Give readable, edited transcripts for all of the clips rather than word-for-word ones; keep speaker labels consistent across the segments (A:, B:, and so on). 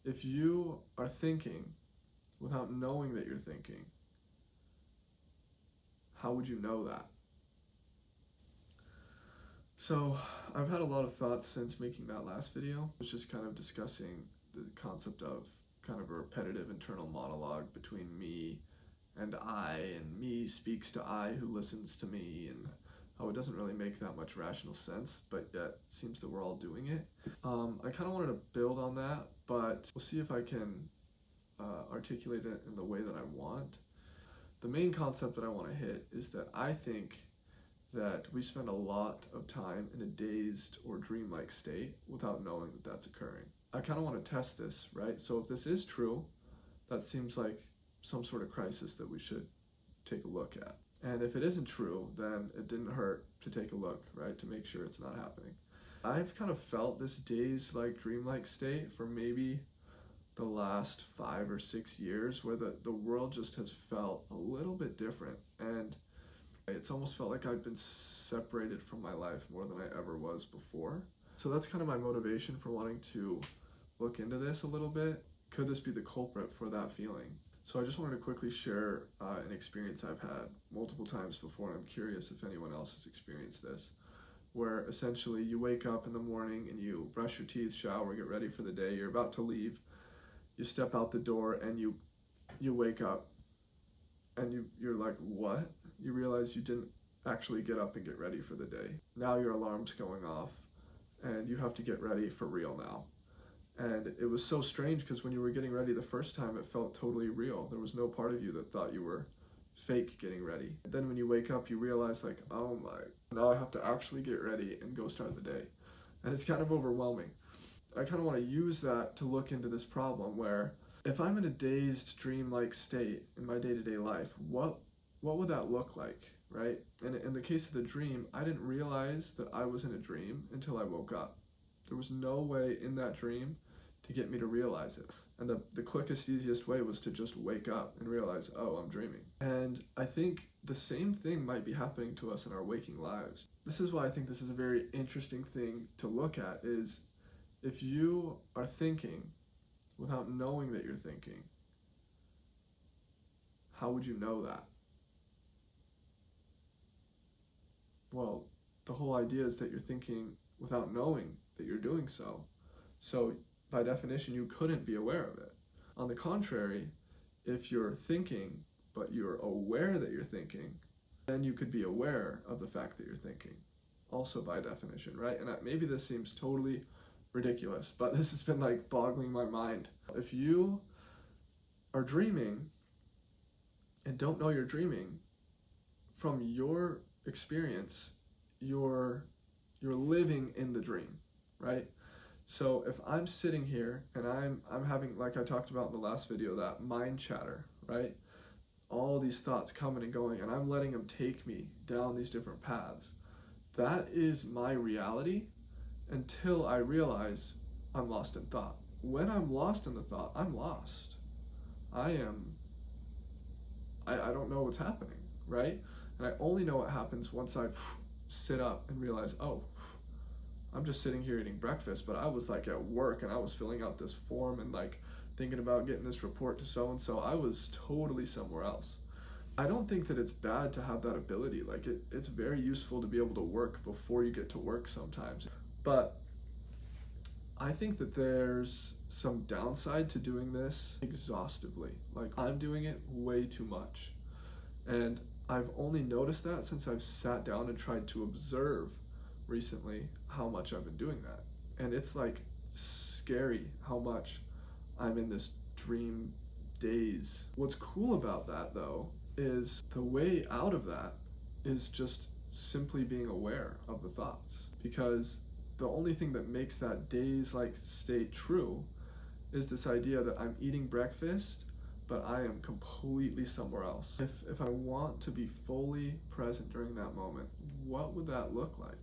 A: If you are thinking without knowing that you're thinking, how would you know that? So I've had a lot of thoughts since making that last video. I was just kind of discussing the concept of kind of a repetitive internal monologue between me and me speaks to I who listens to me, and how it doesn't really make that much rational sense, but yet it seems that we're all doing it. I kind of wanted to build on that, but we'll see if I can articulate it in the way that I want. The main concept that I want to hit is that I think that we spend a lot of time in a dazed or dreamlike state without knowing that that's occurring. I kind of want to test this, right? So if this is true, that seems like some sort of crisis that we should take a look at. And if it isn't true, then it didn't hurt to take a look, right? To make sure it's not happening. I've kind of felt this dazed-like, dreamlike state for maybe the last 5 or 6 years, where the world just has felt a little bit different, and it's almost felt like I've been separated from my life more than I ever was before. So that's kind of my motivation for wanting to look into this a little bit. Could this be the culprit for that feeling? So I just wanted to quickly share an experience I've had multiple times before, and I'm curious if anyone else has experienced this, where essentially you wake up in the morning and you brush your teeth, shower, get ready for the day, you're about to leave, you step out the door and you wake up and you're like, what? You realize you didn't actually get up and get ready for the day. Now your alarm's going off and you have to get ready for real now. And it was so strange because when you were getting ready the first time, it felt totally real. There was no part of you that thought you were fake getting ready. And then when you wake up, you realize like, oh my, now I have to actually get ready and go start the day. And it's kind of overwhelming. I kind of want to use that to look into this problem where if I'm in a dazed, dream-like state in my day-to-day life, what would that look like, right? And in the case of the dream, I didn't realize that I was in a dream until I woke up. There was no way in that dream to get me to realize it. And the quickest, easiest way was to just wake up and realize, oh, I'm dreaming. And I think the same thing might be happening to us in our waking lives. This is why I think this is a very interesting thing to look at, is if you are thinking without knowing that you're thinking, how would you know that? Well, the whole idea is that you're thinking without knowing that you're doing so. So by definition, you couldn't be aware of it. On the contrary, if you're thinking, but you're aware that you're thinking, then you could be aware of the fact that you're thinking, also by definition, right? And maybe this seems totally ridiculous, but this has been like boggling my mind. If you are dreaming and don't know you're dreaming, from your experience, you're living in the dream, right? So if I'm sitting here and I'm having, like I talked about in the last video, that mind chatter, right? All these thoughts coming and going, and I'm letting them take me down these different paths. That is my reality until I realize I'm lost in thought. When I'm lost in the thought, I'm lost. I don't know what's happening, right? And I only know what happens once I sit up and realize, oh, I'm just sitting here eating breakfast, but I was like at work and I was filling out this form and like thinking about getting this report to so-and-so. I was totally somewhere else. I don't think that it's bad to have that ability. Like it's very useful to be able to work before you get to work sometimes. But I think that there's some downside to doing this exhaustively. Like I'm doing it way too much. And I've only noticed that since I've sat down and tried to observe recently how much I've been doing that. And it's like scary how much I'm in this dream daze. What's cool about that though is the way out of that is just simply being aware of the thoughts, because the only thing that makes that daze-like state true is this idea that I'm eating breakfast but I am completely somewhere else. If I want to be fully present during that moment, what would that look like?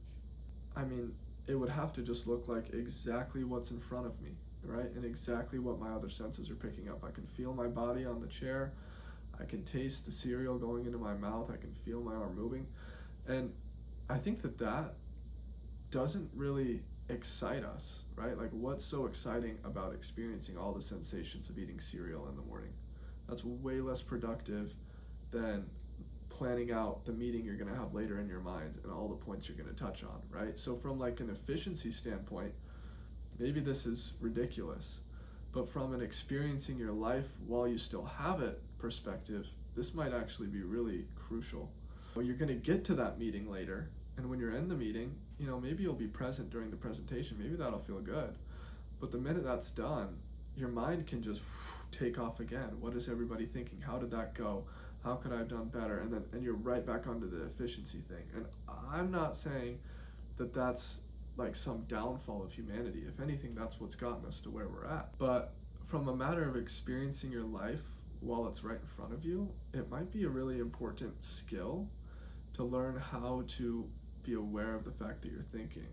A: I mean, it would have to just look like exactly what's in front of me, right? And exactly what my other senses are picking up. I can feel my body on the chair. I can taste the cereal going into my mouth. I can feel my arm moving. And I think that doesn't really excite us, right? Like, what's so exciting about experiencing all the sensations of eating cereal in the morning? That's way less productive than planning out the meeting you're going to have later in your mind and all the points you're going to touch on, right? So from like an efficiency standpoint, maybe this is ridiculous, but from an experiencing your life while you still have it perspective, this might actually be really crucial. Well, you're going to get to that meeting later, and when you're in the meeting, maybe you'll be present during the presentation, maybe that'll feel good. But the minute that's done, your mind can just take off again. What is everybody thinking? How did that go? How could I have done better? And you're right back onto the efficiency thing. And I'm not saying that that's like some downfall of humanity. If anything, that's what's gotten us to where we're at. But from a matter of experiencing your life while it's right in front of you, it might be a really important skill to learn how to be aware of the fact that you're thinking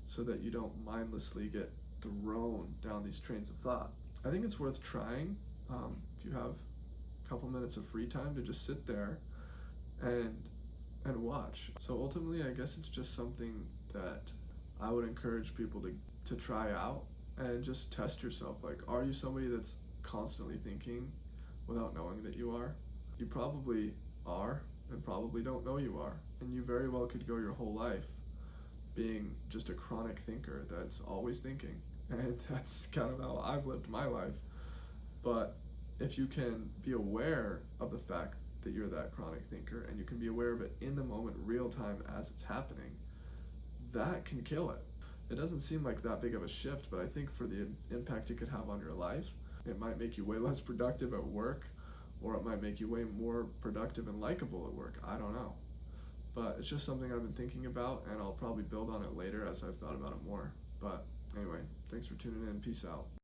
A: so that you don't mindlessly get thrown down these trains of thought. I think it's worth trying if you have a couple minutes of free time to just sit there and watch. So ultimately, I guess it's just something that I would encourage people to try out and just test yourself. Like, are you somebody that's constantly thinking without knowing that you are? You probably are and probably don't know you are. And you very well could go your whole life being just a chronic thinker that's always thinking. And that's kind of how I've lived my life. But if you can be aware of the fact that you're that chronic thinker and you can be aware of it in the moment, real time as it's happening, that can kill it. It doesn't seem like that big of a shift, but I think for the impact it could have on your life, it might make you way less productive at work, or it might make you way more productive and likable at work. I don't know. But it's just something I've been thinking about, and I'll probably build on it later as I've thought about it more. But anyway, thanks for tuning in. Peace out.